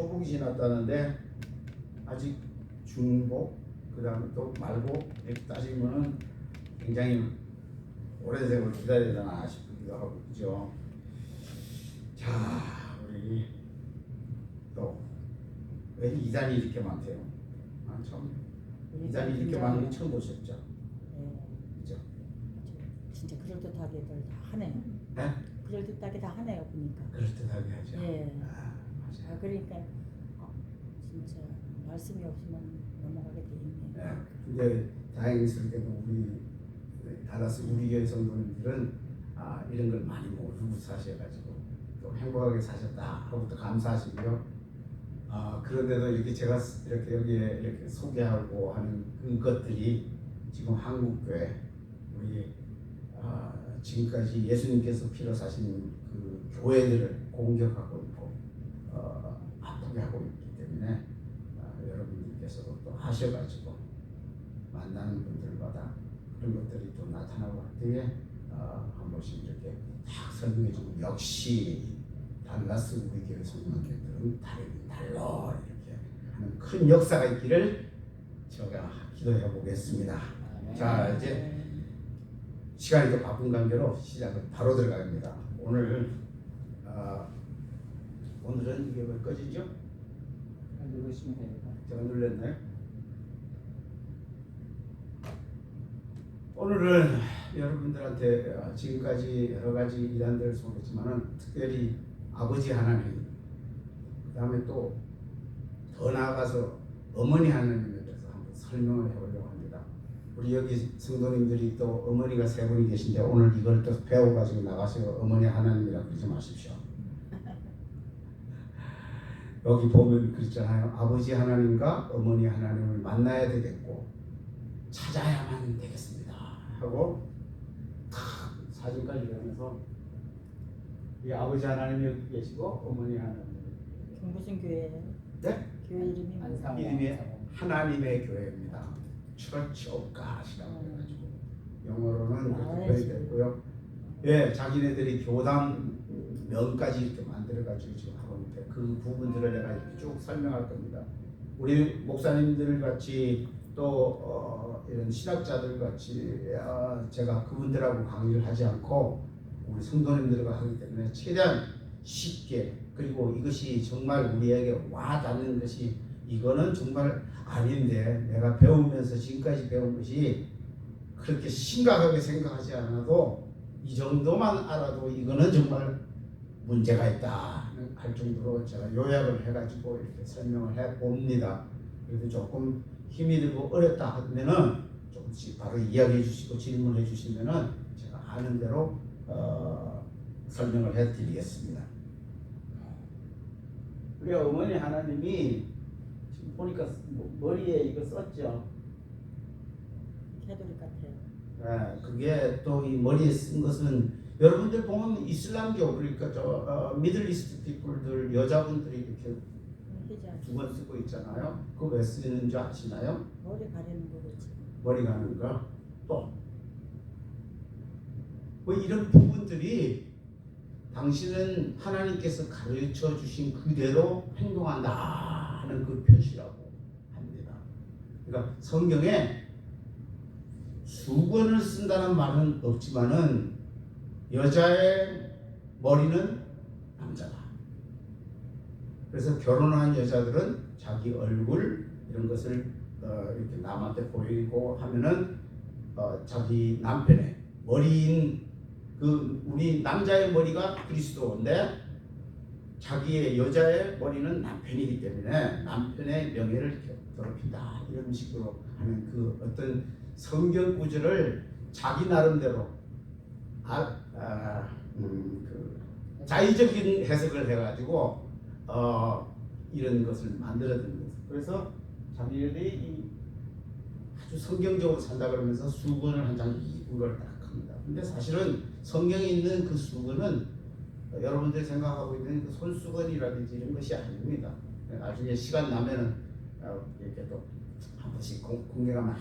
초복이 지났다는데 아직 중복, 그 다음에 또 말복 이렇게 따지면은 굉장히 오랜 세월 기다려야 되나 싶기도 하고, 그죠? 자, 우리 또 왜 이단이 이렇게 많대요? 아, 참 이단이 이렇게 많은 거 처음 보셨죠? 네. 그죠? 진짜 그럴듯하게들 다 하네요. 네? 그럴듯하게 다 하네요, 보니까. 그럴듯하게 하죠. 예. 맞아요. 아, 그러니까 진짜 말씀이 없으면 넘어가게 돼 있네요. 네. 근데 다행스럽게도 우리 달라스 우리 교회 성도님들은 이런 걸 많이 모르고 사셔가지고 또 행복하게 사셨다 하고 또 감사하시고요. 그런데도 이렇게 제가 이렇게 여기에 이렇게 소개하고 하는 그것들이 지금 한국교회 우리 지금까지 예수님께서 피로 사신 그 교회들을 공격하고 있고 아프게 하고 있기 때문에 여러분들께서도 또 하셔가지고 만나는 분들마다 그런 것들이 또 나타나고 할 때에 한 번씩 이렇게 딱 설명해주고, 역시 달라스 우리 교회 성도님들은 다르긴 달라 이렇게 하는 큰 역사가 있기를 제가 기도해 보겠습니다. 자, 이제 시간이 또 바쁜 관계로 시작을 바로 들어갑니다. 오늘은 이게 왜 꺼지죠? 누르시면 됩니다. 제가 눌렀나요? 오늘은 여러분들한테 지금까지 여러 가지 이단들을 소개했지만은 특별히 아버지 하나님, 그 다음에 또 더 나아가서 어머니 하나님에 대해서 한번 설명을 해보려고 합니다. 우리 여기 성도님들이 또 어머니가 세 분이 계신데 오늘 이걸 또 배워가지고 나가서 어머니 하나님이라 그러지 마십시오. 여기 보면 그렇잖아요. 아버지 하나님과 어머니 하나님을 만나야 되겠고 찾아야만 되겠습니다 하고 탁 사진까지 그리면서 이 아버지 하나님이 여기 계시고 어머니 하나님 무슨 교회예요? 네? 교회 이름이 뭐예요? 이름이 하나님의 교회입니다. Church of God이라고 해가지고 영어로는 그렇게 표현됐고요. 예, 자기네들이 교단 명까지 이렇게 만들어가지고 지금 하고 있는데 그 부분들을 내가 이렇게 쭉 설명할 겁니다. 우리 목사님들 같이 또 이런 신학자들 같이 제가 그분들하고 강의를 하지 않고 우리 성도님들과 하기 때문에 최대한 쉽게, 그리고 이것이 정말 우리에게 와 닿는 것이 이거는 정말 아닌데 내가 배우면서 지금까지 배운 것이 그렇게 심각하게 생각하지 않아도 이 정도만 알아도 이거는 정말 문제가 있다 할 정도로 제가 요약을 해가지고 이렇게 설명을 해 봅니다. 그래도 조금 힘이 들고 어렵다 하면은 조금씩 바로 이야기해 주시고 질문해 주시면은 제가 아는 대로 설명을 해 드리겠습니다. 우리 어머니 하나님이 지금 보니까 머리에 이거 썼죠. 캐톨릭 같아요. 네, 그게 또 이 머리에 쓴 것은 여러분들 보면 이슬람교, 그러니까 미들 이스트 피플들 여자분들이 이렇게 두 번 쓰고 있잖아요. 그거 왜 쓰는 줄 아시나요? 머리 가리는 거겠지. 머리 가는 거. 또 뭐 이런 부분들이 당신은 하나님께서 가르쳐 주신 그대로 행동한다 하는 그 표시라고 합니다. 그러니까 성경에 수건을 쓴다는 말은 없지만은 여자의 머리는 남자다. 그래서 결혼한 여자들은 자기 얼굴 이런 것을 이렇게 남한테 보이고 하면은 자기 남편의 머리인 그 우리 남자의 머리가 그리스도인데 자기의 여자의 머리는 남편이기 때문에 남편의 명예를 이렇게 더럽힌다 이런 식으로 하는 그 어떤 성경 구절을 자기 나름대로 그 자의적인 해석을 해가지고 이런 것을 만들어낸 거죠. 그래서 자기들이 아주 성경적으로 산다 그러면서 수건을 한 장 입은 걸 딱 합니다. 근데 사실은 성경에 있는 그 수건은 여러분들이 생각하고 있는 그 손수건이라든지 이런 것이 아닙니다. 나중에 시간 나면은 이렇게 또 한 번씩 공개하면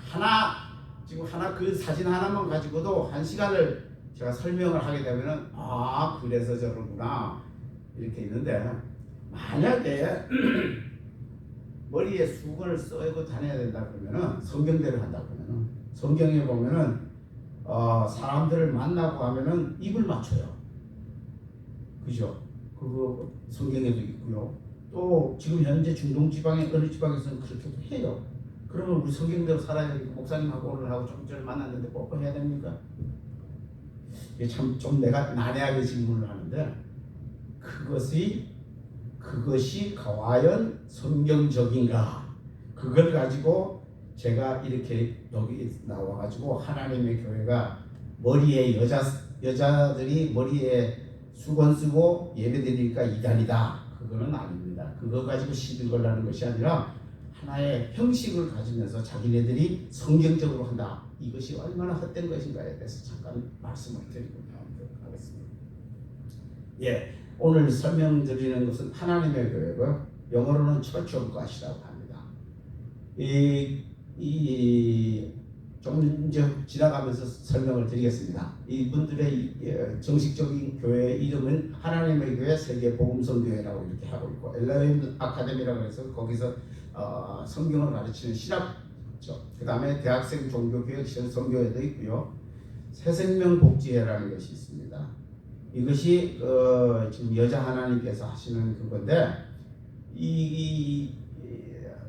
지금 그 사진 하나만 가지고도 한 시간을 제가 설명을 하게 되면은 그래서 저러구나 이렇게 있는데 만약에 머리에 수건을 쓰고 다녀야 된다 그러면은 성경대로 한다 그러면은 성경에 보면은 사람들을 만나고 하면은 입을 맞춰요. 그죠? 그거 성경에도 있고요. 또 지금 현재 중동 지방의 어느 지방에서는 그렇게도 해요. 그러면 우리 성경대로 살아야 되니까 목사님하고 오늘 하고 좀 전에 만났는데 뽀뽀해야 됩니까? 이게 참 좀 내가 난해하게 질문을 하는데 그것이 과연 성경적인가? 그걸 가지고 제가 이렇게 여기 나와가지고 하나님의 교회가 머리에 여자들이 머리에 수건 쓰고 예배드리니까 이단이다. 그거는 아닙니다. 그거 가지고 시비 걸라는 것이 아니라 하나의 형식을 가지면서 자기네들이 성경적으로 한다. 이것이 얼마나 헛된 것인가에 대해서 잠깐 말씀을 드리고 나오도록 하겠습니다. 예, 오늘 설명드리는 것은 하나님의 교회고요. 영어로는 Church of God이라고 합니다. 좀 이제 지나가면서 설명을 드리겠습니다. 이분들의 정식적인 교회 이름은 하나님의 교회 세계복음성교회라고 이렇게 하고 있고 엘라임 아카데미라고 해서 거기서 성경을 가르치는 신학죠. 그 다음에 대학생 종교교육 성교회도 있고요. 새생명복지회라는 것이 있습니다. 이것이 지금 여자 하나님께서 하시는 그건데 이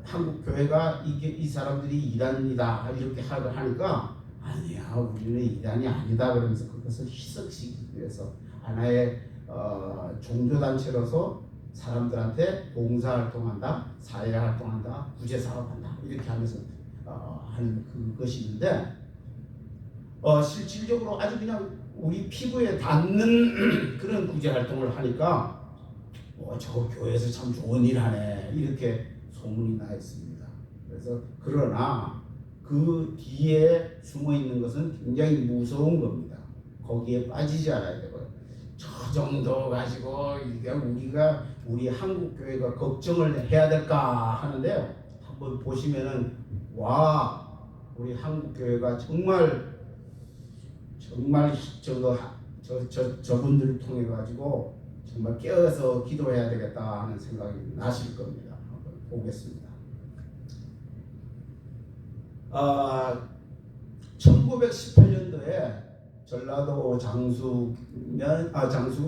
한국 교회가 이 사람들이 이단이다 이렇게 하니까 아니야 우리는 이단이 아니다 그러면서 그것을 희석시키기 위해서 하나의 종교단체로서 사람들한테 봉사활동한다, 사회활동한다, 구제사업한다 이렇게 하면서 하는 그것이 있는데 실질적으로 아주 그냥 우리 피부에 닿는 그런 구제활동을 하니까 저 교회에서 참 좋은 일 하네 이렇게 소문이 나 있습니다. 그래서 그러나 그 뒤에 숨어 있는 것은 굉장히 무서운 겁니다. 거기에 빠지지 않아야 되고요. 저 정도 가지고 이게 우리 한국 교회가 걱정을 해야 될까 하는데 한번 보시면은 와 우리 한국 교회가 정말 저분들을 통해 가지고 정말 깨어서 기도해야 되겠다 하는 생각이 나실 겁니다. 한번 보겠습니다. 1918년도에 전라도 장수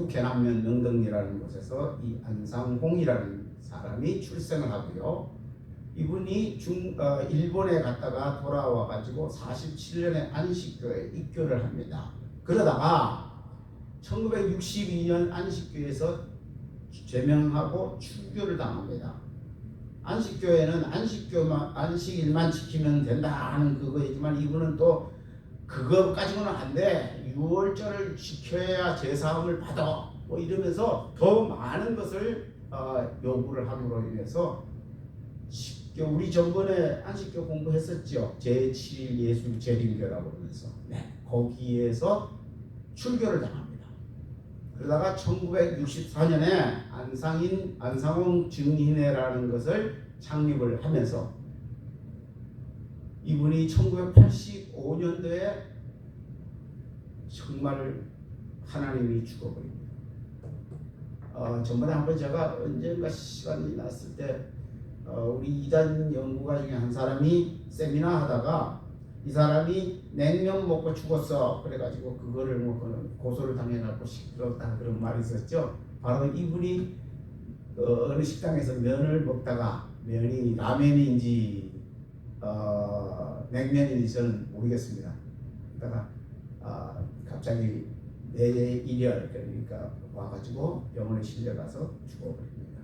계남면 영덕리라는 곳에서 이 안상홍이라는 사람이 출생을 하고요. 이분이 일본에 갔다가 돌아와 가지고 47년에 안식교에 입교를 합니다. 그러다가 1962년 안식교에서 제명하고 출교를 당합니다. 안식교회는 안식일만 지키면 된다 하는 그거이지만 이분은 또 그거까지는 안 돼. 6월절을 지켜야 제사함을 받아. 뭐 이러면서 더 많은 것을 요구를 함으로 인해서 우리 전번에 안식교 공부했었죠. 제7일 예수 재림교라고 그러면서 거기에서 출교를 당합니다. 그러다가 1964년에 안상홍 증인회라는 것을 창립을 하면서 이분이 1985년도에 정말 하나님이 죽어버립니다. 전번에 한번 제가 언젠가 시간이 났을 때 우리 이단 연구가 중에 한 사람이 세미나 하다가 이 사람이 냉면 먹고 죽었어 그래가지고 그거를 고소를 당해갖고 시끄럽다 그런 말이 있었죠. 바로 이분이 어느 식당에서 면을 먹다가 면이 라면인지 냉면인지 저는 모르겠습니다. 그러다가 갑자기 뇌일열 그러니까 와가지고 병원에 실려가서 죽어버립니다.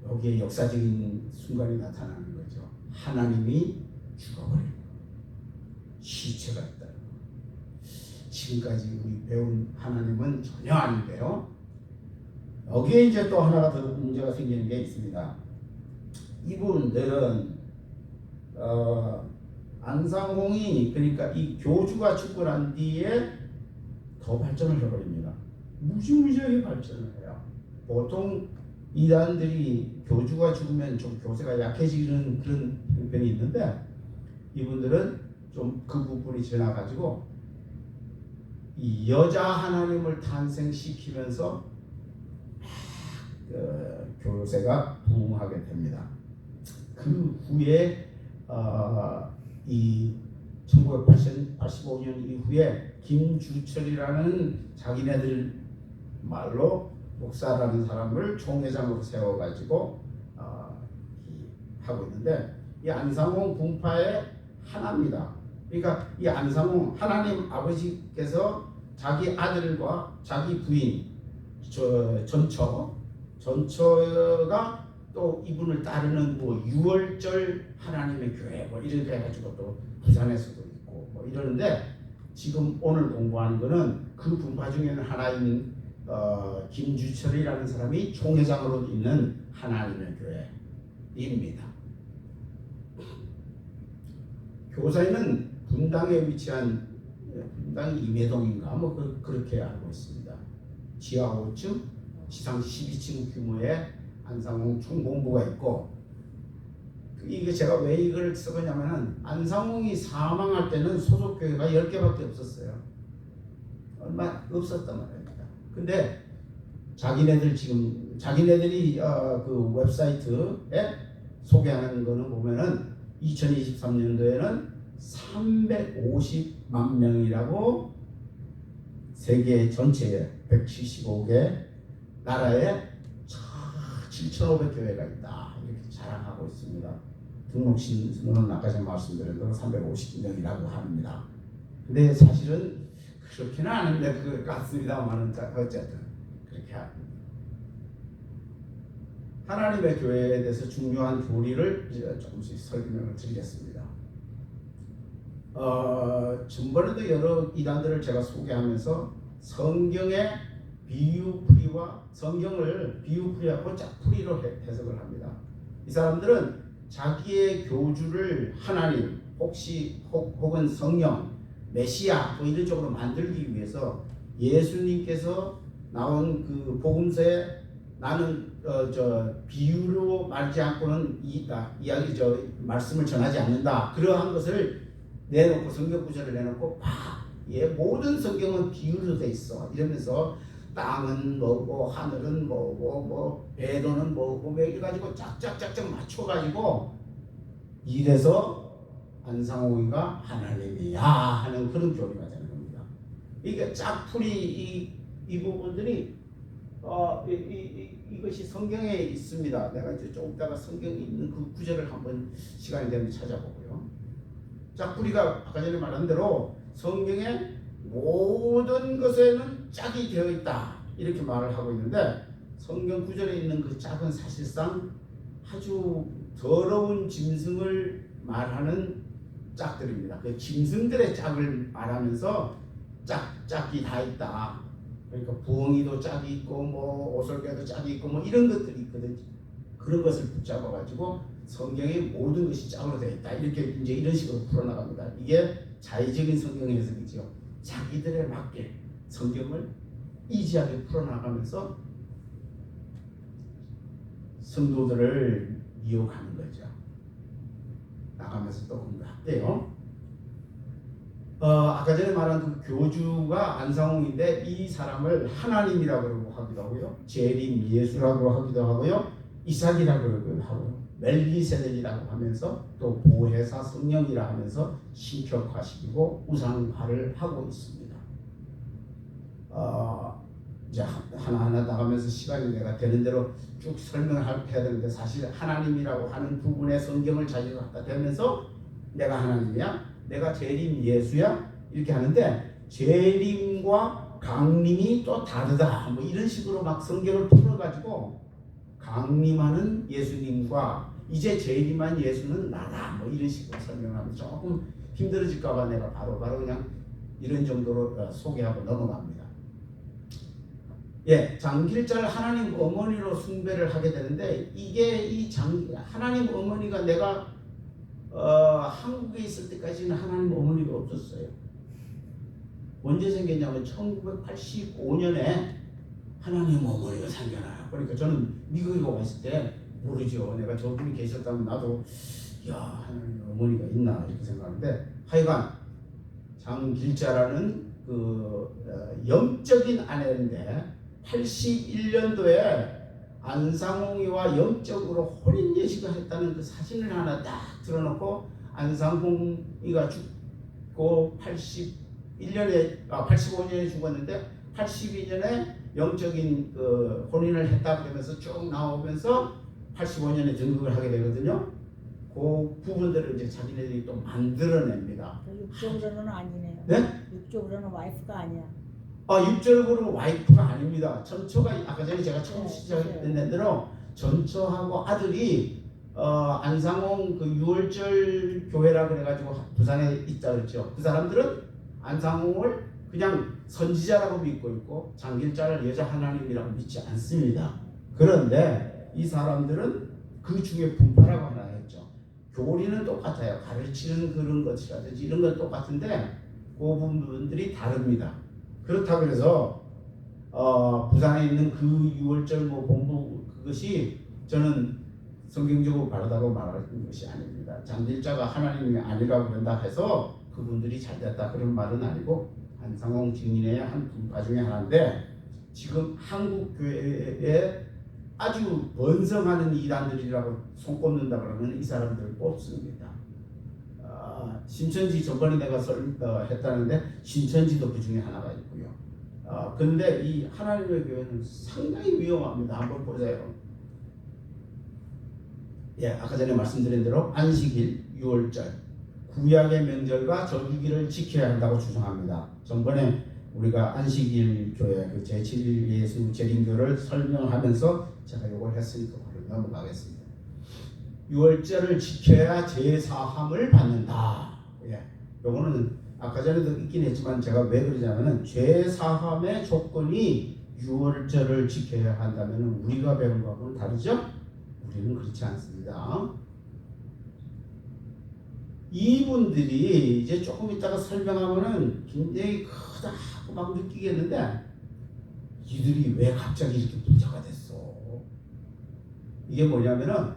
여기에 역사적인 순간이 나타나는 거죠. 하나님이 죽어버리고 시체가 있다는 거. 지금까지 우리 배운 하나님은 전혀 아닌데요. 여기에 이제 또 하나가 더 문제가 생기는 게 있습니다. 이분들은 안상홍이 그러니까 이 교주가 죽고 난 뒤에 더 발전을 해버립니다. 무지무지하게 발전을 해요. 보통 이단들이 교주가 죽으면 좀 교세가 약해지는 그런 형편이 있는데 이분들은 좀 그 부분이 지나가지고 이 여자 하나님을 탄생시키면서 교세가 부흥하게 됩니다. 그 후에 이 1985년 이후에 김주철이라는 자기네들 말로 목사라는 사람을 총회장으로 세워가지고 하고 있는데, 이 안상홍 분파의 하나입니다. 그러니까 이 안상홍 하나님 아버지께서 자기 아들과 자기 부인 전처가 또 이분을 따르는 뭐 유월절 하나님의 교회 뭐 이렇게 해가지고 또 부산에서도 있고 뭐 이러는데, 지금 오늘 공부하는 거는 그 분파 중에는 하나인 김주철이라는 사람이 총회장으로 있는 하나님의 교회입니다. 교사에는 분당에 위치한, 분당 임해동인가 뭐 그렇게 알고 있습니다. 지하 5층, 지상 12층 규모의 안상홍 총본부가 있고, 이게 제가 왜 이걸 써보냐면은 안상홍이 사망할 때는 소속 교회가 10개밖에 없었어요. 얼마 없었단 말입니다. 근데 자기네들이 그 웹사이트에 소개하는 거는 보면은 2023년도에는 350만 명이라고 세계 전체에 175개 나라에 7,500교회가 있다 이렇게 자랑하고 있습니다. 등록 신문은 아까 제가 말씀드린 대로 350명이라고 합니다. 근데 사실은 그렇게는 아닌데 그 같습니다만은 어쨌든 그렇게 합니다. 하나님의 교회에 대해서 중요한 교리를 이제 조금씩 설명을 드리겠습니다. 전번에도 여러 이단들을 제가 소개하면서 성경의 비유풀이와 성경을 비유풀이하고 짝풀이로 해석을 합니다. 이 사람들은 자기의 교주를 하나님 혹은 성령, 메시아 뭐 이런 쪽으로 만들기 위해서 예수님께서 나온 그 복음서에 나는 비유로 말지 않고는 말씀을 전하지 않는다. 그러한 것을 내놓고 성경 구절을 내놓고 모든 성경은 비유로 돼 있어. 이러면서 땅은 뭐고 하늘은 뭐고 배도는 뭐고 이래 가지고 짝짝짝짝 맞춰가지고 이래서 안상홍이가 하나님이야 하는 그런 교리가 되는 겁니다. 이게 짝풀이 이 부분들이 이것이 성경에 있습니다. 내가 이제 조금 있다가 성경에 있는 그 구절을 한번 시간이 되면 찾아보고요. 짝풀이가 아까 전에 말한 대로 성경의 모든 것에는 짝이 되어 있다 이렇게 말을 하고 있는데, 성경 구절에 있는 그 짝은 사실상 아주 더러운 짐승을 말하는 짝들입니다. 그 짐승들의 짝을 말하면서 짝이 다 있다. 그러니까 부엉이도 짝이 있고 뭐 오솔개도 짝이 있고 뭐 이런 것들이 있거든요. 그런 것을 붙잡아 가지고 성경의 모든 것이 짝으로 되어 있다 이렇게 이제 이런 식으로 풀어나갑니다. 이게 자의적인 성경 해석이죠. 자기들에 맞게 성경을 이지하게 풀어나가면서 성도들을 미혹하는 거죠. 나가면서 또 공부할게요. 아까 전에 말한 그 교주가 안상홍인데, 이 사람을 하나님이라고 하기도 하고요, 재림 예수라고 하기도 하고요, 이삭이라고 하고요, 멜기세덱이라고 하면서 또 보혜사 성령이라 하면서 신격화시키고 우상화를 하고 있습니다. 이제 하나하나 나가면서 시간이 내가 되는 대로 쭉 설명을 해야 되는데, 사실 하나님이라고 하는 부분의 성경을 자기가 갖다 대면서 내가 하나님이야, 내가 재림 예수야 이렇게 하는데, 재림과 강림이 또 다르다 뭐 이런 식으로 막 성경을 풀어가지고 강림하는 예수님과 이제 재림한 예수는 나다 뭐 이런 식으로 설명하면 조금 힘들어질까봐 내가 바로 그냥 이런 정도로 소개하고 넘어갑니다. 장길자를 하나님 어머니로 숭배를 하게 되는데, 이게 하나님 어머니가 내가 한국에 있을 때까지는 하나님 어머니가 없었어요. 언제 생겼냐면 1985년에 하나님 어머니가 생겨나요. 그러니까 저는 미국에 와 있을 때 모르죠. 내가 저분이 계셨다면 나도 하나님 어머니가 있나 이렇게 생각하는데, 하여간 장길자라는 그 영적인 아내인데 81년도에 안상홍이와 영적으로 혼인 예식을 했다는 그 사진을 하나 딱 들어놓고 안상홍이가 죽고 85년에 죽었는데 82년에 영적인 그 혼인을 했다 그러면서 쭉 나오면서 85년에 등극을 하게 되거든요. 그 부분들을 이제 자기네들이 또 만들어냅니다. 육적으로는 아니네요. 네? 육적으로는 와이프가 아니야. 육적으로는 와이프가 아닙니다. 전처가 아까 전에 제가 처음 네, 시작했던 대로 전처하고 아들이 안상홍 그 유월절 교회라 그래가지고 부산에 있다 그랬죠. 그 사람들은 안상홍을 그냥 선지자라고 믿고 있고 장길자를 여자 하나님이라고 믿지 않습니다. 그런데 이 사람들은 그 중에 분파라고 하나 했죠. 교리는 똑같아요. 가르치는 그런 것이라든지 이런 건 똑같은데 그 부분들이 다릅니다. 그렇다고 해서 부산에 있는 그 6월절 본부 그것이 저는 성경적으로 바르다고 말하는 것이 아닙니다. 장길자가 하나님이 아니라고 그런다 해서 그분들이 잘됐다 그런 말은 아니고 안상홍 증인의 한 분파 중에 하나인데 지금 한국 교회에 아주 번성하는 이단들이라고 손꼽는다 그러면 이 사람들을 뽑습니다. 신천지 저번에 내가 했다는데 신천지도 그 중에 하나가 있고요. 근데 이 하나님의 교회는 상당히 위험합니다. 한번 보세요. 예, 아까 전에 말씀드린 대로 안식일, 유월절, 구약의 명절과 절기기를 지켜야 한다고 주장합니다. 전번에 우리가 안식일 교회 그 제7일 예수 재림교를 설명하면서 제가 이걸 했으니까 바로 넘어가겠습니다. 유월절을 지켜야 제사함을 받는다. 예, 요거는 아까 전에도 있긴 했지만 제가 왜 그러냐면은 제사함의 조건이 유월절을 지켜야 한다면은 우리가 배운 거하고는 다르죠? 우리는 그렇지 않습니다. 이분들이 이제 조금 있다가 설명하면은 굉장히 크다고 막 느끼겠는데 이들이 왜 갑자기 이렇게 부자가 됐어? 이게 뭐냐면은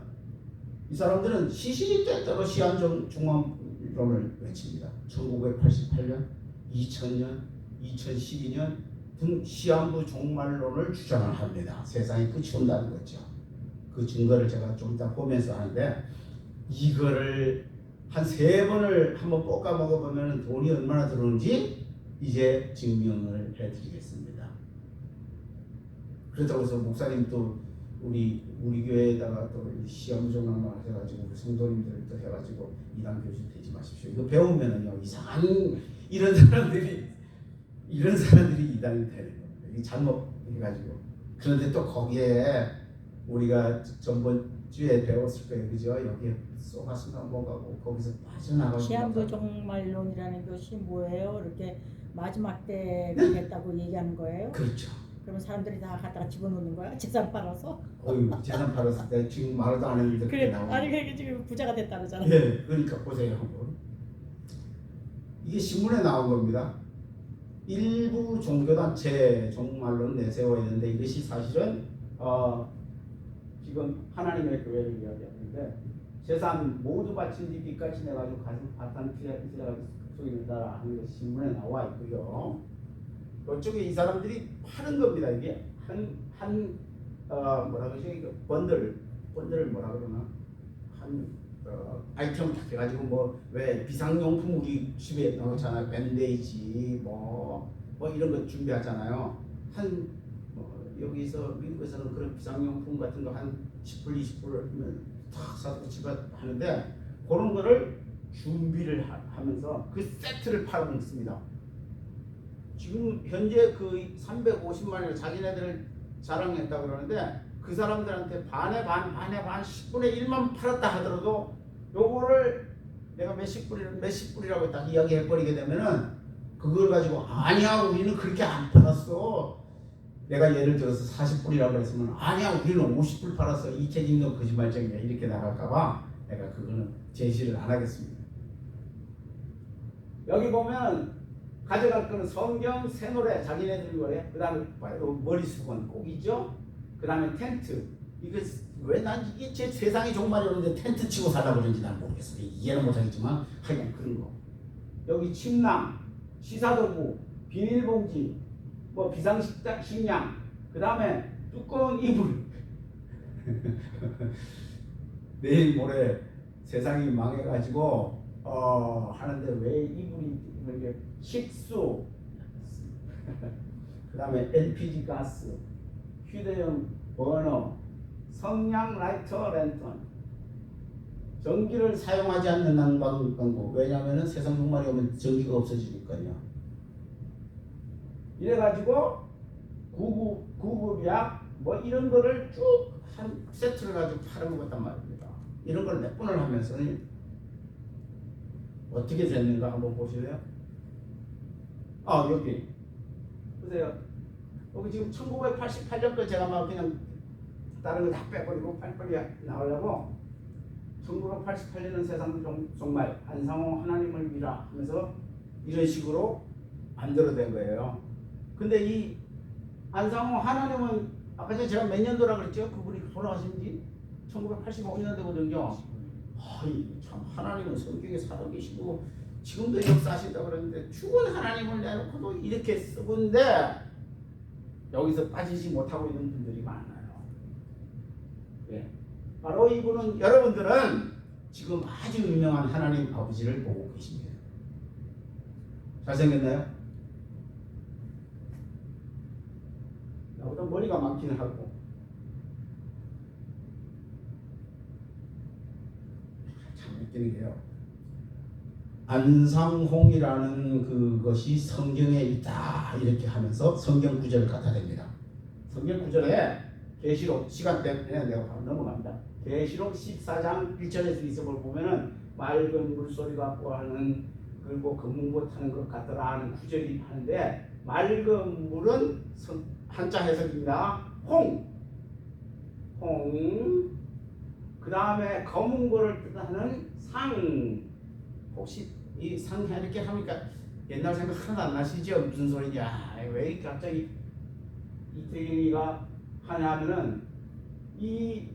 이 사람들은 시신이 때때로 시한중앙론을 외칩니다. 1988년, 2000년, 2012년 등 시한부 종말론을 주장을 합니다. 세상이 끝이 온다는 거죠. 그 증거를 제가 좀 이따 보면서 하는데 이거를 한 3번을 한번 볶아 먹어보면 돈이 얼마나 들어오는지 이제 증명을 해드리겠습니다. 그렇다고 해서 목사님 또 우리 교회에다가 또 시험종합만 해가지고 우리 성도님들 또 해가지고 이단 교수 되지 마십시오. 이거 배우면은요 이상한 이런 사람들이 이단이 되는 겁니다. 이 잘못 해가지고. 그런데 또 거기에 우리가 전번 주에 배웠을 거예요, 그죠? 여기에 쏘가스나 뭐가고 거기서 빠져나가고. 시한부 종말론이라는 것이 뭐예요? 이렇게 마지막 때가 됐다고 얘기하는 거예요? 그렇죠. 그러면 사람들이 다 갖다가 집어넣는 거야? 재산 팔아서? 어유 재산 팔았을 때 지금 말도 안 했는데 그래, 나오는. 아니 그게 지금 부자가 됐다 그러잖아. 예, 그러니까 보세요 한번. 이게 신문에 나온 겁니다. 일부 종교단체 종말론 내세워 있는데 이것이 사실은 지금 하나님의 교회를 이야기하는데 재산 모두 바친 뒤 빚까지 내가지고 가슴 바탕 피자가 속이는다 하는 것이 신문에 나와 있고요. 이쪽에 이 사람들이 파는 겁니다. 이게 뭐라 그러죠? 이거 번들을 뭐라 그러나 아이템 딱 해가지고 뭐 왜 비상용품 우리 집에 넣잖아요. 밴데이지 뭐 이런 거 준비하잖아요. 여기서 미국에서는 그런 비상용품 같은 거 한 10불 20불 탁 사서 집에 하는데 그런 거를 준비를 하면서 그 세트를 팔고 있습니다. 지금 현재 그 350만 원을 자기네들 자랑했다 그러는데 그 사람들한테 반에 반 10분의 1만 팔았다 하더라도 요거를 내가 몇십 불이라고 딱 이야기해버리게 되면은 그걸 가지고 아니야 우리는 그렇게 안 팔았어. 내가 예를 들어서 40불이라고 했으면 아니야 우리는 50불 팔았어. 이태진 너 거짓말쟁이야 이렇게 나갈까봐 내가 그거는 제시를 안 하겠습니다. 여기 보면 가져갈 거는 성경, 새노래, 자기네들 노래, 그 다음에 머리수건 꼭 있죠. 그 다음에 텐트. 이게 왜 난 이게 제 세상이 종말이 오는데 텐트 치고 살라고 그런지 난 모르겠어요. 이해는 못하겠지만 하여간 그런 거. 여기 침낭, 시사도구, 비닐봉지, 뭐 비상식량, 그 다음에 두꺼운 이불, 내일 모레 세상이 망해가지고 하는데 왜 이분이 이렇게 식수 그 다음에 LPG 가스, 휴대용 버너, 성냥 라이터 랜턴, 전기를 사용하지 않는 난방광고. 왜냐하면 세상 종말이 오면 전기가 없어지니까요. 이래가지고 구급약 뭐 이런 거를 쭉 한 세트를 가지고 파는 것 같단 말입니다. 이런 걸 몇 번을 하면서는 어떻게 됐는가 한번 보실래요? 여기 보세요. 여기 지금 1988년 거 제가 막 그냥 다른 거 다 빼버리고 빨리빨리 나오려고 1988년은 세상 종말 안상홍 하나님을 믿라 하면서 이런 식으로 만들어낸 거예요. 근데 이 안상홍 하나님은 아까 제가 몇 년도라 그랬죠? 그분이 돌아가신 지 1985년도거든요. 참 하나님은 성경에 살아계시고 지금도 역사하신다 그러는데 죽은 하나님을 내놓고도 이렇게 쓰는데 여기서 빠지지 못하고 있는 분들이 많아요. 예. 바로 이분은 여러분들은 지금 아주 유명한 하나님 아버지를 보고 계십니다. 잘생겼나요? 나보다 머리가 많긴 하고 참 웃기는 게요. 안상홍이라는 그것이 성경에 있다 이렇게 하면서 성경 구절을 갖다 댑니다. 성경 구절에 계시록 시간 때문에 내가 바로 넘어갑니다. 계시록 14장 1절에서 2절을 보면은 맑은 물소리가 보하는 그리고 검은고 타는 것 같더라 하는 구절이 하는데 맑은 물은 한자 해석입니다. 홍. 그 다음에 검은 거를 뜻하는 상. 혹시 이 상 이렇게 하니까 옛날 생각 하나도 안 나시죠? 무슨 소리냐? 왜 갑자기 이태경이가 하냐면은 이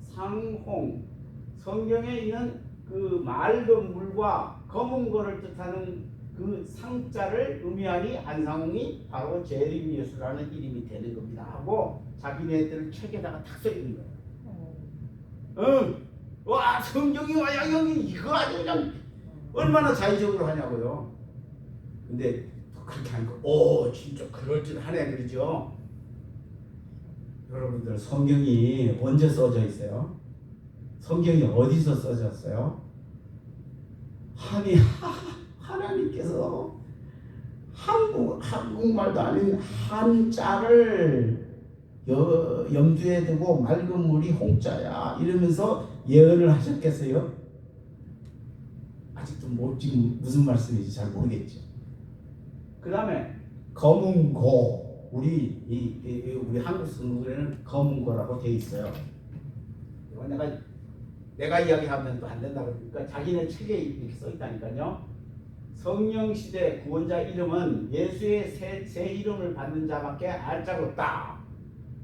상홍 성경에 있는 그 맑은 물과 검은 거를 뜻하는 그 상자를 의미하니 안상홍이 바로 제리미우스라는 이름이 되는 겁니다 하고 자기네들 책에다가 탁 써있는 거예요. 와 성경이 와야 여기 이거 아주 그냥 얼마나 자의적으로 하냐고요. 근데 그렇게 하니까 진짜 그럴듯하네 그러죠. 여러분들 성경이 언제 써져 있어요? 성경이 어디서 써졌어요? 하나님께서 한국말도 아닌 한자를 염두에 두고 맑은 물이 홍자야 이러면서 예언을 하셨겠어요? 아직도 지금 무슨 말씀인지 잘 모르겠죠. 그 다음에 검은고 우리 한국 성경에는 검은고라고 돼 있어요. 이건 내가 이야기하면 또 안 된다 그러니까 자기네 책에 이렇게 써 있다니까요. 성령 시대 구원자 이름은 예수의 새 이름을 받는 자밖에 알 자가 없다.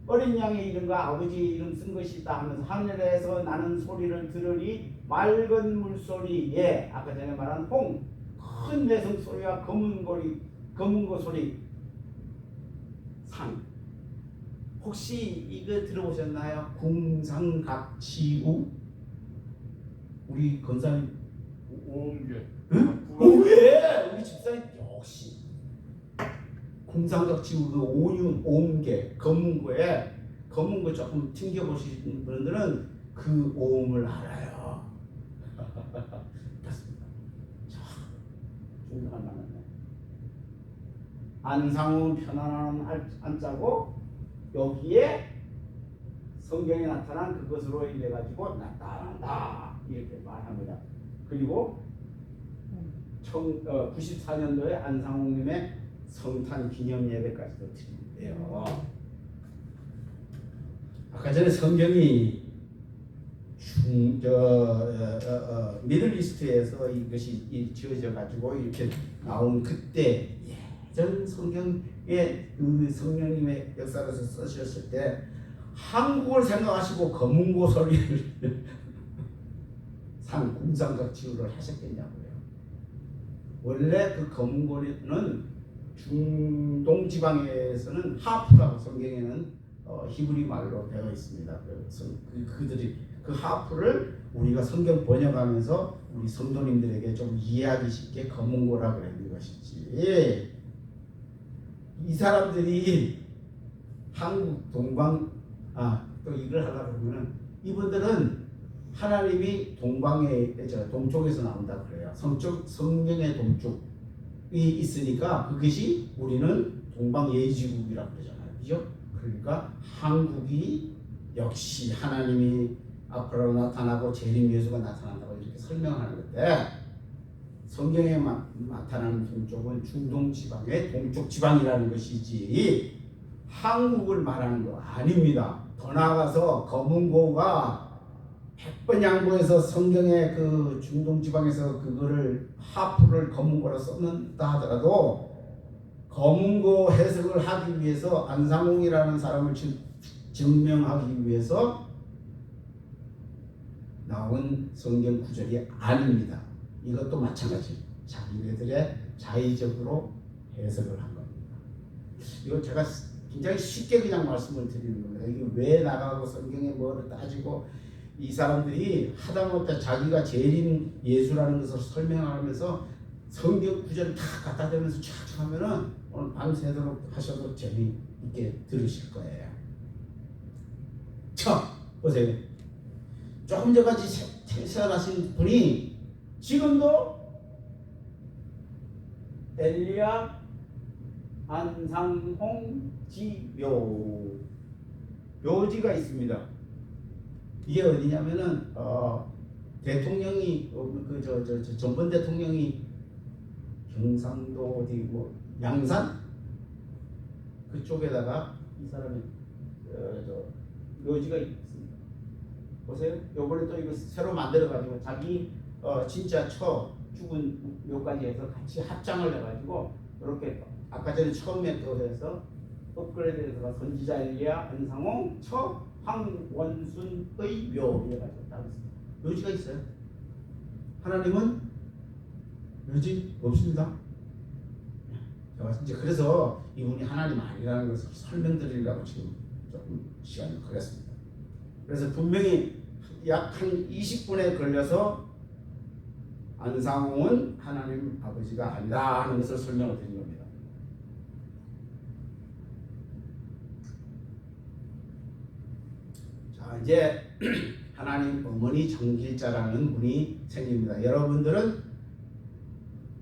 어린 양의 이름과 아버지의 이름 쓴 것이다 하면서 하늘에서 나는 소리를 들으니 맑은 물소리에 아까 전에 말한 홍, 큰 내성 소리와 검은 거 소리 상. 혹시 이거 들어보셨나요? 궁상각지우? 우리 권사님 오음계. 응? 왜? 우리 집사님 역시 궁상각지우 그 오음계 검은고에 검은고 조금 튕겨보시는 분들은 그 오음을 알아요. 맞습니다. 중요한 말이네. 안상은 편안한 안자고 여기에 성경에 나타난 그것으로 인해 가지고 나타난다 이렇게 말합니다. 그리고 94년도에 안상홍님의 성탄 기념 예배까지도 드린대요. 아까 전에 성경이 미들리스트에서 이것이 지어져 가지고 이렇게 나온 그때 예전 성경에 그 성령님의 역사로서 쓰셨을 때 한국을 생각하시고 검은고 소리를 궁상각지우를 하셨겠냐고요. 원래 그 검은고는 중동 지방에서는 하프라고 성경에는 히브리 말로 되어 있습니다. 그래서 그들이 그 하프를 우리가 성경 번역하면서 우리 성도님들에게 좀 이해하기 쉽게 검은고라 그러는 것이지. 이 사람들이 한국 동방 또 이걸 하려고 그러면은 이분들은 하나님이 동쪽에서 나온다 그래요. 성경의 동쪽이 있으니까 그것이 우리는 동방 예지국이라고 그러잖아요. 그죠? 그러니까 한국이 역시 하나님이 앞으로 나타나고 재림 예수가 나타난다고 이렇게 설명하는 건데, 성경에 나타나는 동쪽은 중동 지방의 동쪽 지방이라는 것이지 한국을 말하는 거 아닙니다. 더 나아가서 검은고가 100번 양보해서 성경에 그 중동 지방에서 그거를 하프를 검은고라 썼는다 하더라도 검은고 해석을 하기 위해서 안상홍이라는 사람을 증명하기 위해서 나온 성경 구절이 아닙니다. 이것도 마찬가지. 자기네들의 자의적으로 해석을 한 겁니다. 이거 제가 굉장히 쉽게 그냥 말씀을 드리는 겁니다. 이게 왜 나가고 성경에 뭐를 따지고 이 사람들이 하다못해 자기가 재림 예수라는 것을 설명하면서 성경 구절을 다 갖다 대면서 쫙 하면은 오늘 밤새도록 하셔도 재미있게 들으실 거예요. 자, 보세요. 조금 전까지 태어나신 분이 지금도 엘리야, 안상홍, 묘지가 있습니다. 이게 어디냐면은 대통령이 전번 대통령이 경상도 어디 뭐 양산 그쪽에다가 이 사람이 묘지가 있습니다. 보세요. 요번에 또 이거 새로 만들어가지고 자기 진짜 죽은 묘까지 해서 같이 합장을 해가지고 이렇게 아까 전에 처음에 또 해서 업그레이드해서 선지자 엘리야, 안상홍, 황원순의 묘 이래가지고 따로 있습니다. 묘지가 있어요. 하나님은 묘지 없습니다. 제가 이제 그래서 이분이 하나님 아니라는 것을 설명드리려고 지금 조금 시간을 걸렸습니다. 그래서 분명히 약 한 20분에 걸려서 안상홍은 하나님 아버지가 아니다 하는 것을 설명을 드린 겁니다. 자, 이제 하나님 어머니 정길자라는 분이 생깁니다. 여러분들은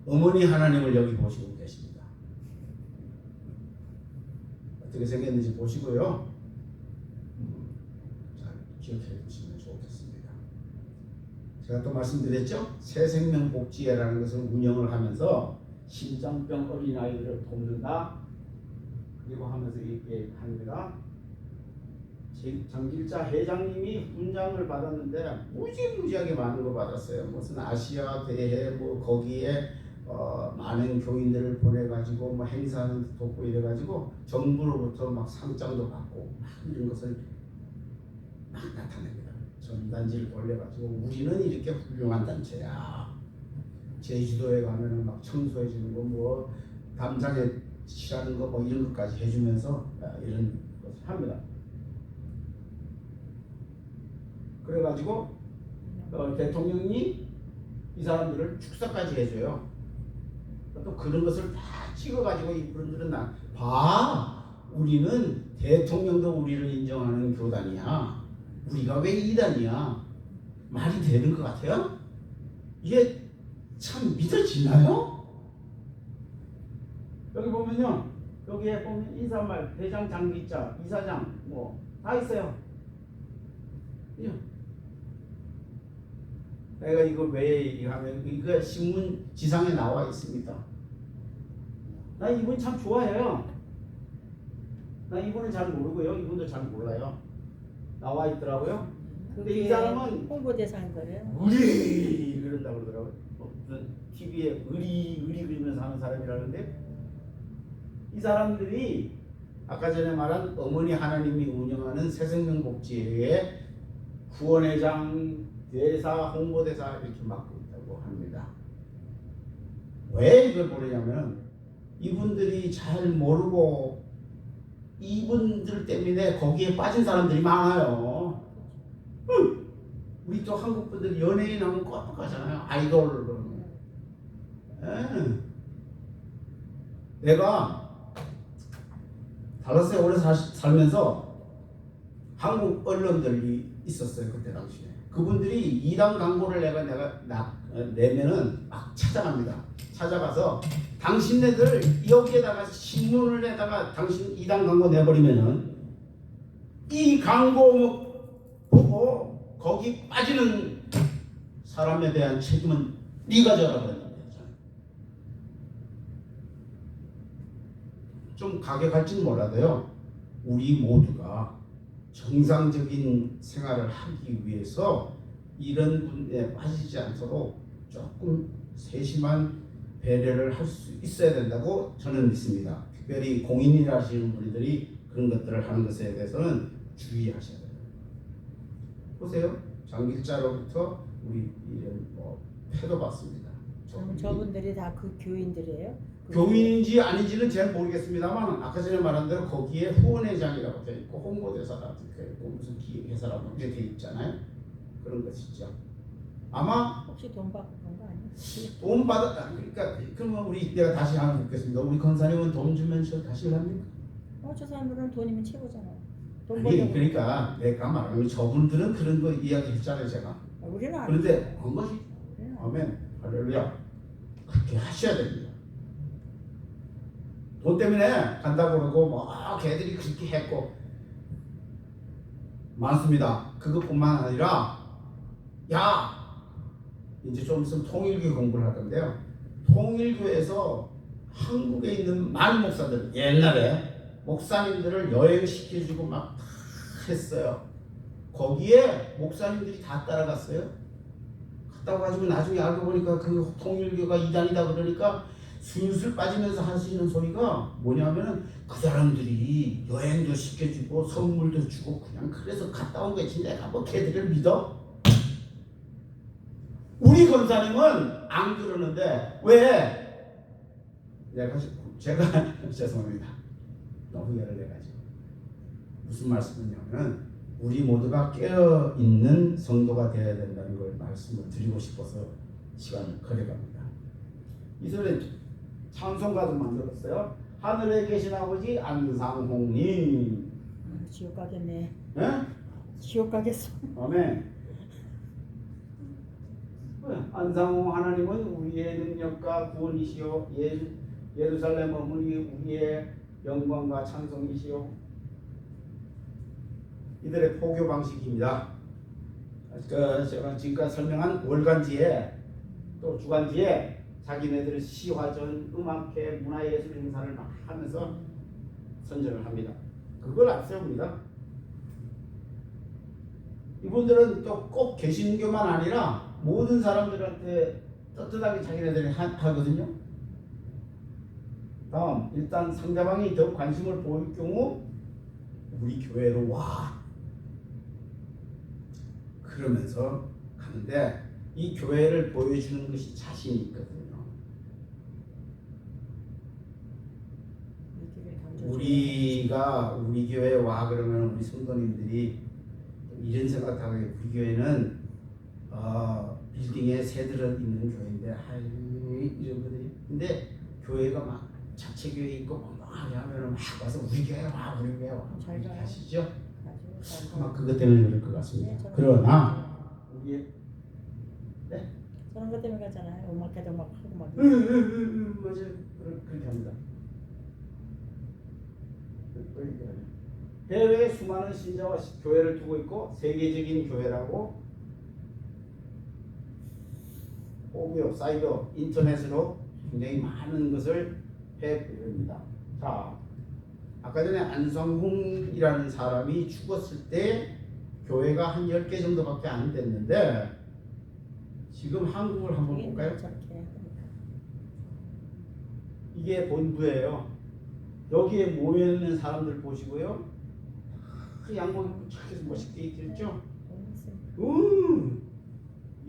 어머니 하나님을 여기 보시고 계십니다. 어떻게 생겼는지 보시고요. 잘 기억해 두시면 좋겠습니다. 제가 또 말씀드렸죠? 새생명복지회라는 것을 운영을 하면서 심장병 어린아이들을 돕는다. 그리고 하면서 이렇게 합니다. 정길자 회장님이 훈장을 받았는데 무지무지하게 많은 거 받았어요. 무슨 아시아 대회 뭐 거기에 많은 교인들을 보내가지고 뭐 행사는 돕고 이래가지고 정부로부터 막 상장도 받고 막 이런 것을 막 나타냅니다. 전단지를 올려가지고 우리는 이렇게 훌륭한 단체야. 제주도에 가면은 막 청소해 주는 거 뭐 담장에 칠하는 거 뭐 이런 것까지 해주면서 이런 것을 합니다. 그래가지고 대통령이 이 사람들을 축사까지 해줘요. 또 그런 것을 다 찍어가지고 이분들은 우리는 대통령도 우리를 인정하는 교단이야. 우리가 왜 이단이야? 말이 되는 것 같아요? 이게 참 믿어지나요? 여기 보면요, 여기에 보면 인사말, 회장, 장기자, 이사장 뭐 다 있어요. 내가 이거 왜 하면 이거 신문 지상에 나와 있습니다. 나 이분 참 좋아해요. 나 이분은 잘 모르고요. 이분도 잘 몰라요. 나와 있더라고요. 근데 이 사람은 홍보대사인 거예요. 의리 그런다고 그러더라고요. 무슨 TV에 의리 그리면서 하는 사람이라는데, 이 사람들이 아까 전에 말한 어머니 하나님이 운영하는 새생명복지회의 구원회장, 대사, 홍보대사 이렇게 맡고 있다고 합니다. 왜 이걸 모르냐면 이분들이 잘 모르고 이분들 때문에 거기에 빠진 사람들이 많아요. 우리 또 한국 분들 연예인 하면 깜빡하잖아요. 아이돌. 내가 달라스에 오래 살면서 한국 언론들이 있었어요. 그때 당시에. 그분들이 이단 광고를 내가 내면은 막 찾아갑니다. 찾아가서 당신네들 여기에다가 신문을 내다가 당신 이단 광고 내버리면은 이 광고 보고 거기 빠지는 사람에 대한 책임은 네가 져라 그랬는데 좀 가격할지는 몰라도요. 우리 모두가 정상적인 생활을 하기 위해서 이런 분에 빠지지 않도록 조금 세심한 배려를 할 수 있어야 된다고 저는 믿습니다. 특별히 공인이라시는 분들이 그런 것들을 하는 것에 대해서는 주의하셔야 돼요. 보세요. 장길자로부터 우리 이런 패도 받습니다. 저분들이 다 그 교인들이에요? 교인인지 아닌지는 잘 모르겠습니다만 아까 전에 말한 대로 거기에 후원회장이라고 되어 있고 홍보대사라고 되어 있고 무슨 기획회사라고 이렇게 되어 있잖아요. 그런 것이죠. 아마 혹시 돈 받고 그런 거 아니에요? 돈 받았다. 그러니까 그러면 내가 다시 한번 묻겠습니다. 우리 권사님은 돈 주면 저 다시 합니까? 저 사람들은 돈이면 최고잖아요. 돈 아니 벌려고. 그러니까 내가 말하는 저분들은 그런 거 이야기했잖아요 제가. 우리는 안 그런데 그런 것이 우리는 안 아멘 할렐루야 그렇게 하셔야 됩니다. 돈 때문에 간다고 그러고 걔들이 그렇게 했고 많습니다. 그것뿐만 아니라 이제 좀 있으면 통일교 공부를 할 건데요. 통일교에서 한국에 있는 많은 목사들 옛날에 목사님들을 여행시켜주고 막 다 했어요. 거기에 목사님들이 다 따라갔어요. 갔다 가지고 나중에 알고 보니까 그 통일교가 이단이다 그러니까 술술 빠지면서 하시는 소리가 뭐냐면은 그 사람들이 여행도 시켜주고 선물도 주고 그냥 그래서 갔다 온 거지 내가 걔들을 믿어? 우리 권사님은 안 그러는데 왜? 제가 죄송합니다. 너무 열을 내가지고 무슨 말씀이냐면 우리 모두가 깨어있는 성도가 되어야 된다는 걸 말씀을 드리고 싶어서 시간을 거래갑니다. 이 소리는 찬송가도 만들었어요. 하늘에 계신 아버지 안상홍님. 지옥 가겠네. 네? 지옥 가겠어. 아멘. 안상홍 하나님은 우리의 능력과 구원이시요 예루살렘 어머니 우리의 영광과 찬송이시요. 이들의 포교 방식입니다. 제가 지금까지 설명한 월간지에 또 주간지에 자기네들의 시화전, 음악회, 문화예술 행사를 막 하면서 선전을 합니다. 그걸 앞세웁니다. 이분들은 또 꼭 개신교만 아니라 모든 사람들한테 떳떳하게 자기네들이 하거든요. 다음, 일단 상대방이 더 관심을 보일 경우 우리 교회로 와 그러면서 가는데 이 교회를 보여주는 것이 자신이 있거든요. 우리가 우리 교회에 와 그러면 우리 성도님들이 이런 생각하고 우리 교회는 빌딩에 새들은 있는 교회인데 이런 것들이 근데 교회가 막 자체 교회 있고 멍멍하게 하면은 막 와서 우리 교회 와 이렇게 하시죠. 아마 그것 때문에 그럴 것 같습니다. 네, 그러나 우리 그런 것 때문에 가잖아요. 음악회도 막 하고 막. 맞아요. 그렇게 합니다. 해외에 수많은 신자와 교회를 두고 있고 세계적인 교회라고 오디오, 사이버, 인터넷으로 굉장히 많은 것을 해보입니다. 자, 아까 전에 안성홍이라는 사람이 죽었을 때 교회가 한 10개 정도밖에 안 됐는데 지금 한국을 한번 볼까요? 이게 본부예요. 여기에 모여있는 사람들 보시고요. 양복 착해서 멋있게 입죠.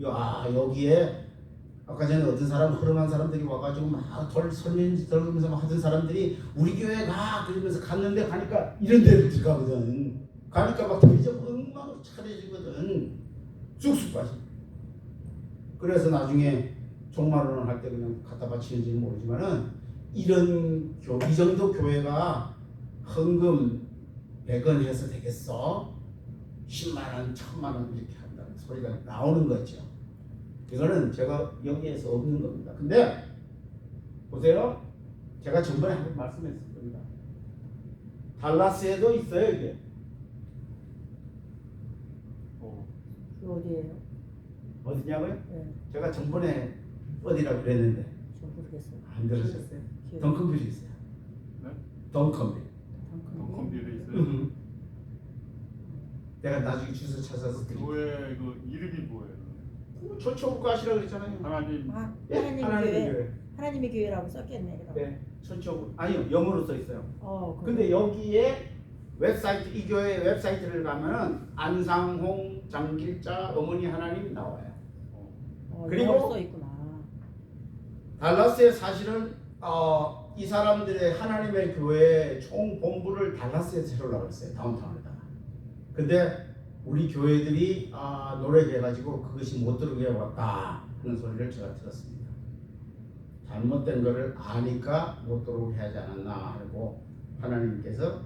야 여기에 아까 아까 전에 어떤 사람 허름한 사람들이 와가지고 막 돌 설명지 들으면서 막 하던 사람들이 우리 교회 가 그러면서 갔는데 가니까 이런 데를 들어가거든. 가니까 막 대접 엉망으로 차려지거든. 쑥쑥 빠져. 그래서 나중에 종말론을 할 때 그냥 갖다 바치는지는 모르지만은 이 정도 교회가 헌금 100원 해서 되겠어? 10만 원, 1000만 원 이렇게 한다는 소리가 나오는 거죠. 이거는 제가 여기에서 없는 겁니다. 근데 보세요. 제가 전번에 한번 말씀했을 겁니다. 달라스에도 있어요, 이게. 그 어디예요? 어디냐고요? 네, 제가 전번에 어디라고 그랬는데 저 모르겠어요. 안 들으셨어요? 기억- 덩컨빌이 있어요. 네? 덩컨빌. 덩컨빌에 있어요. 음. 내가 나중에 주소 찾아서 드릴게요. 교회 그 이름이 뭐예요? 천초국 가시라고 그랬잖아요. 하나님 아, 예, 하나님의 하나님의 교회. 교회. 하나님의 교회라고 썼겠네. 그럼. 네, 천초국. 아니요, 영어로 써 있어요. 그럼. 근데 여기에 웹사이트, 이 교회 웹사이트를 가면은 안상홍 장길자 어머니 하나님 나와요. 그리고 영어로 써 있구나. 달라스에 사실은 이 사람들의 하나님의 교회 총 본부를 달라스에 세우려고 했어요. 다운타운에다가. 근데 우리 교회들이 노력해가지고 그것이 못 들어오게 왔다 하는 소리를 제가 들었습니다. 잘못된 거를 아니까 못 들어오게 하지 않았나 하고 하나님께서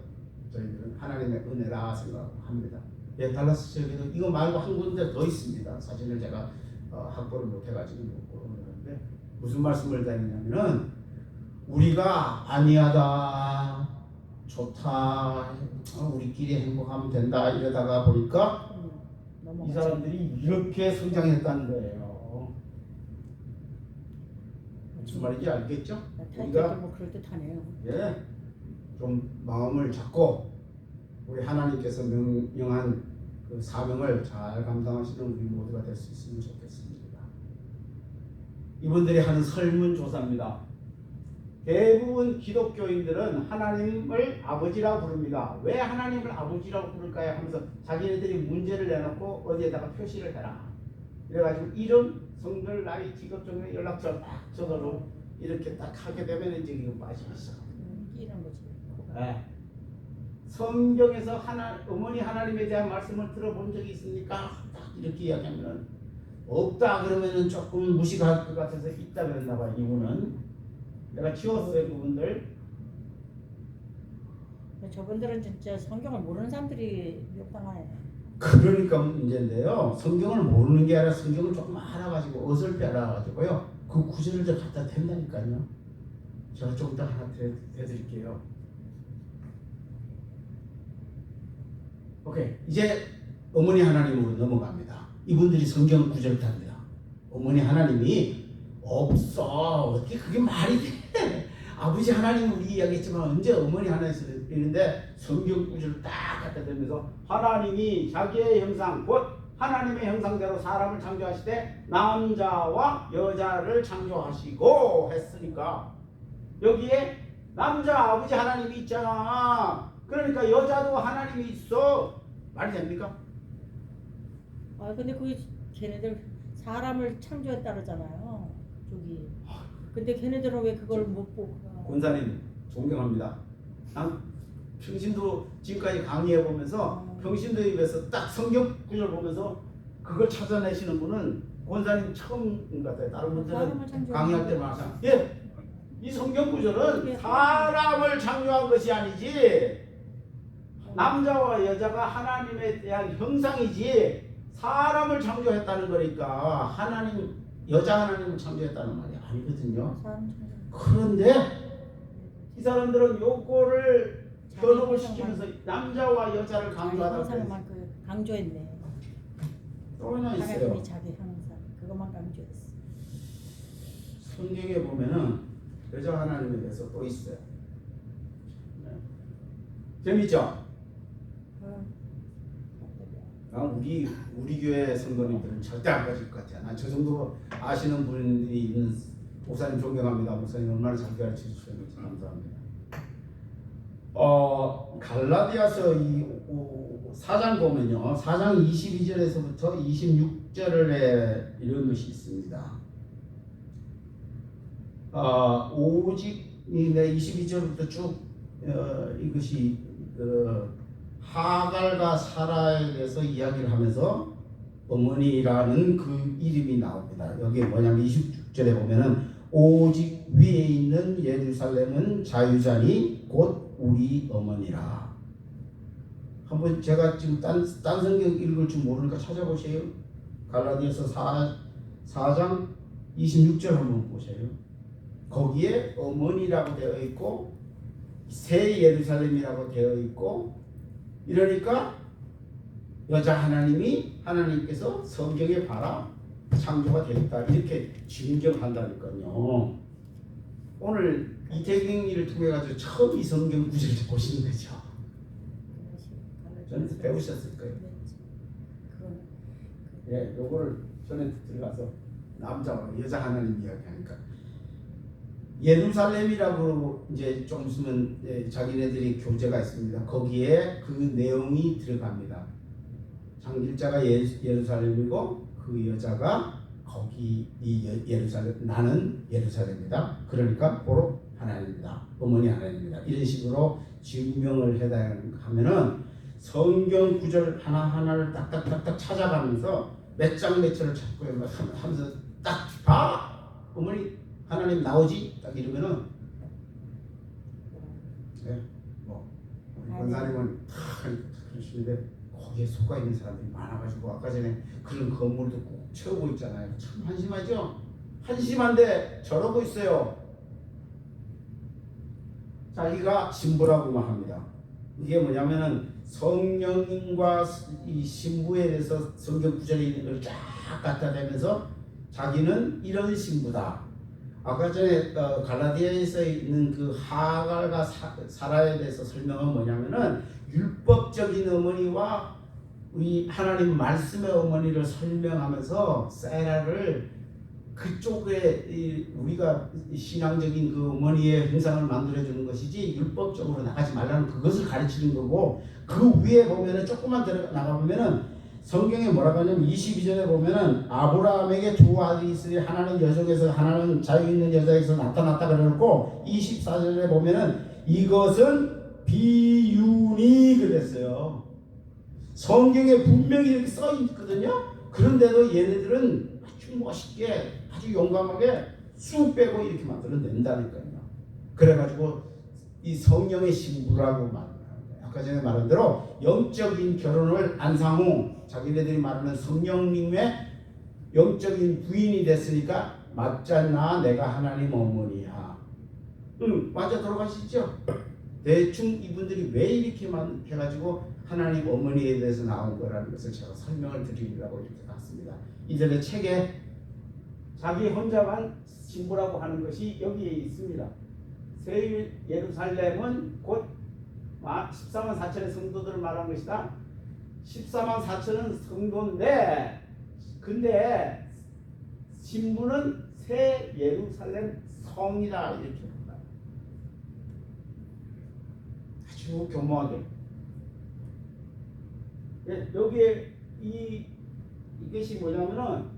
저희들은 하나님의 은혜라 생각합니다. 예, 달라스 지역에도 이거 말고 한 군데 더 있습니다. 사진을 제가 확보를 못해가지고 못 보는데 무슨 말씀을 드리냐면은 우리가 아니하다, 좋다, 우리끼리 행복하면 된다 이러다가 보니까 이 넘어가죠. 사람들이 이렇게 성장했다는 거예요. 무슨 말인지 알겠죠? 타이틀도 뭐 그럴 듯하네요. 예, 좀 마음을 잡고 우리 하나님께서 명령한 그 사명을 잘 감당하시는 우리 모두가 될 수 있으면 좋겠습니다. 이분들이 하는 설문조사입니다. 대부분 기독교인들은 하나님을 아버지라고 부릅니다. 왜 하나님을 아버지라고 부를까요? 하면서 자기네들이 문제를 내놓고 어디에다가 표시를 해라. 그래가지고 이름, 성별, 나이, 직업, 종교, 연락처 딱 적어로 이렇게 딱 하게 되면 이제 이거 빠지기 시작합니다. 이런 거지. 네. 성경에서 어머니 하나님에 대한 말씀을 들어본 적이 있습니까? 딱 이렇게 이야기하면 없다 그러면은 조금 무식할 것 같아서 있다 그랬나 봐. 이유는 내가 지웠어요 그분들. 저분들은 진짜 성경을 모르는 사람들이 욕당하네. 그러니까 문제인데요. 성경을 모르는 게 아니라 성경을 조금 알아가지고 어설피 알아가지고요. 그 구절을 좀 갖다 댄다니까요. 제가 조금 더 하나 해드릴게요. 오케이, 이제 어머니 하나님으로 넘어갑니다. 이분들이 성경 구절을 답니다. 어머니 하나님이 없어. 어떻게 그게 말이 돼? 아버지 하나님 우리 이야기했지만 언제 어머니 하나님에서 이랬는데 성경 구절을 딱 갖다 대면서 하나님이 자기의 형상 곧 하나님의 형상대로 사람을 창조하시되 남자와 여자를 창조하시고 했으니까 여기에 남자 아버지 하나님이 있잖아. 그러니까 여자도 하나님이 있어. 말이 됩니까? 근데 그게 걔네들 사람을 창조했다 그러잖아요. 저기. 근데 걔네들은 왜 그걸 못 보고? 권사님 존경합니다. 난 평신도 지금까지 강의해 보면서 평신도 입에서 딱 성경 구절 보면서 그걸 찾아내시는 분은 권사님 처음인 것 같아요. 다른 분들은 강의할 때만 항상 이 성경 구절은 사람을 창조한 것이 아니지 남자와 여자가 하나님에 대한 형상이지 사람을 창조했다는 거니까 하나님 여자 하나님을 창조했다는 말이 아니거든요. 그런데 이 사람들은 요거를 현혹을 시키면서 남자와 여자를 강조하다 형상만 강조했네. 또 하나 있어요. 하나님이 자기 형상 그것만 강조했어. 성경에 보면은 여자 하나님에 대해서 또 있어요. 네. 재밌죠? 우리 교회 성도님들은 절대 안 가질 것 같아요. 난 저 정도 아시는 분이 있는 목사님 존경합니다. 목사님 얼마나 잘 가르쳐 주셨는지 감사합니다. 갈라디아서 이 4장 보면요. 4장 22절에서부터 26절에 이런 것이 있습니다. 오직 내 22절부터 쭉 이것이 하갈과 사라에 대해서 이야기를 하면서 어머니라는 그 이름이 나옵니다. 여기에 뭐냐면 26절에 보면은 오직 위에 있는 예루살렘은 자유자니 곧 우리 어머니라. 한번 제가 지금 딴 성경 읽을 줄 모르니까 찾아보세요. 갈라디아서 4장 26절 한번 보세요. 거기에 어머니라고 되어 있고 새 예루살렘이라고 되어 있고, 이러니까 여자 하나님께서 성경에 봐라 창조가 되었다 이렇게 증명한다니까요. 오늘 이태경이를 통해 가지고 처음 이 성경 구절을 보시는 거죠. 저는 배우셨을 거예요. 예, 요거를 전에 들어가서 남자와 여자 하나님 이야기하니까 예루살렘이라고 이제 좀 있으면 자기네들이 교재가 있습니다. 거기에 그 내용이 들어갑니다. 장길자가 예루살렘이고 그 여자가 거기 예루살렘, 나는 예루살렘이다. 그러니까 보러 하나님이다. 어머니 하나님이다. 이런 식으로 증명을 해야 하면은 성경 구절 하나하나를 딱딱딱딱 찾아가면서 몇 장 몇 절을 찾고 하면서 딱 봐! 어머니 하나님 나오지? 딱 이러면은 뭐 권사님은 다 그러시는데 거기에 속아 있는 사람들이 많아가지고 아까 전에 그런 건물도 꼭 채우고 있잖아요. 참 한심하죠? 한심한데 저러고 있어요. 자기가 신부라고만 합니다. 이게 뭐냐면은 성령과 이 신부에 대해서 성경 구절을 쫙 갖다 대면서 자기는 이런 신부다. 아까 전에 갈라디아에서 있는 그 하갈과 사라에 대해서 설명은 뭐냐면은 율법적인 어머니와 우리 하나님 말씀의 어머니를 설명하면서 세라를 그쪽에 우리가 신앙적인 그 어머니의 형상을 만들어주는 것이지 율법적으로 나가지 말라는 그것을 가르치는 거고, 그 위에 보면은 조금만 나가 보면은 성경에 뭐라고 하냐면 22절에 보면은 아브라함에게 두 아들이 있으니 하나는 여종에서 하나는 자유 있는 여자에서 나타났다 그러고, 24절에 보면은 이것은 비유니 그랬어요. 성경에 분명히 이렇게 써 있거든요. 그런데도 얘네들은 아주 멋있게 아주 용감하게 쑥 빼고 이렇게 만들어낸다니까요. 그래가지고 이 성령의 신부라고 말합니다. 아까 전에 말한 대로 영적인 결혼을 안상후 자기네들이 말하는 성령님의 영적인 부인이 됐으니까 맞잖아, 내가 하나님 어머니야. 맞아 돌아가시죠? 대충 이분들이 왜 이렇게만 해가지고 하나님 어머니에 대해서 나온 거라는 것을 제가 설명을 드리려고 이렇게 갔습니다. 이전에 책에 자기 혼자만 신부라고 하는 것이 여기에 있습니다. 새 예루살렘은 곧 14만 4천의 성도들을 말한 것이다. 14만 4천은 성도인데, 근데 신부는 새 예루살렘 성이다 이렇게 본다. 아주 교묘하게. 여기에 이것이 뭐냐면은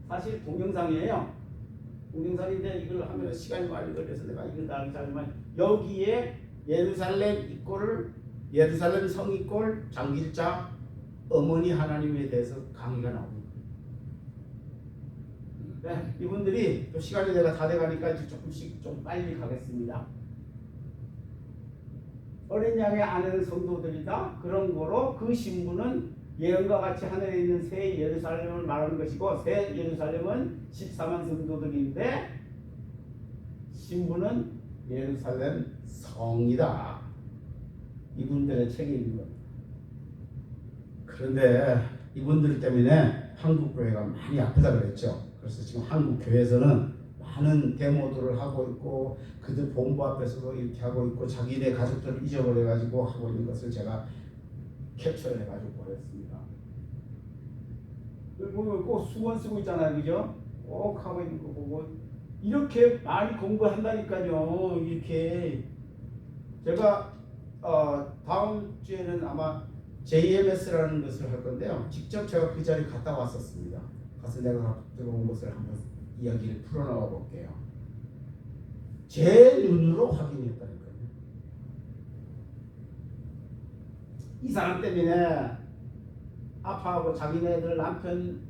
사실 동영상이에요. 동영상인데 이걸 하면 시간이 많이 걸려서 내가 이걸 나가기 잘만, 여기에 예루살렘 이꼴을 예루살렘 성 이꼴 장길자 어머니 하나님에 대해서 강의가 나옵니다. 네, 이분들이 또 시간이 내가 다 돼가니까 이제 조금씩 좀 빨리 가겠습니다. 어린 양의 아내는 성도들이다. 그런 거로 그 신부는 예언과 같이 하늘에 있는 새 예루살렘을 말하는 것이고, 새 예루살렘은 14만 성도들인데 신부는 예루살렘 성이다. 이분들의 책에 있는 겁니다. 그런데 이분들 때문에 한국 교회가 많이 아프다 그랬죠. 그래서 지금 한국 교회에서는 많은 데모들을 하고 있고 그들 본부 앞에서도 이렇게 하고 있고 자기네 가족들을 잊어버려 가지고 하고 있는 것을 제가 캡처를 해가지고 보냈습니다. 보면 꼭 수건 쓰고 있잖아요, 그죠? 꼭 하고 있는 거 보고 이렇게 많이 공부한다니까요. 이렇게 제가 다음 주에는 아마 JMS라는 것을 할 건데요. 직접 제가 그 자리에 갔다 왔었습니다. 가서 내가 들어온 것을 한번 이야기를 풀어나와 볼게요. 제 눈으로 확인했다니까요. 이 사람 때문에 아파하고 자기네들 남편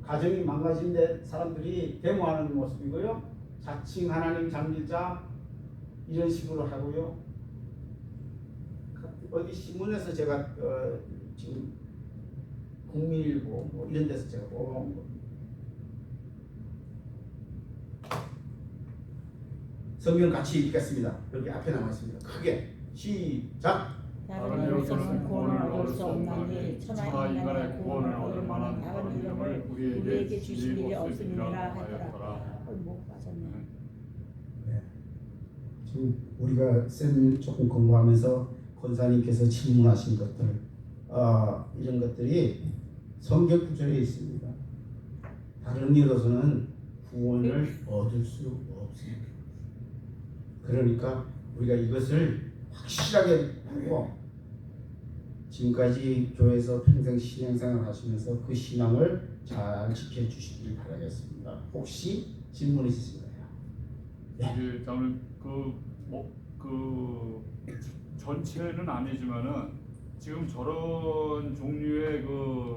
가정이 망가진데 사람들이 데모하는 모습이고요. 자칭 하나님 잠길자 이런 식으로 하고요. 어디 신문에서 제가 지금 국민일보 뭐 이런 데서 제가 뽑아온 겁니다. 성경 같이 읽겠습니다. 여기 앞에 나와 있습니다. 크게 시작. 다른 이로서는 구원을 얻을 수 없나니 천하 인간의 구원을 얻을 만한 다른 이름을 우리에게 주신 일이 없으니라 하더라. 못 맞았네. 네. 지금 우리가 쌤 조금 공부하면서 권사님께서 질문하신 것들 이런 것들이 성경 구절에 있습니다. 다른 이로서는 구원을 얻을 수 없습니다. 그러니까 우리가 이것을 확실하게 보고 지금까지 교회에서 평생 신앙생활 하시면서 그 신앙을 잘 지켜주시길 바라겠습니다. 혹시 질문 있으신가요? 이게 저는 그 전체는 아니지만은 지금 저런 종류의 그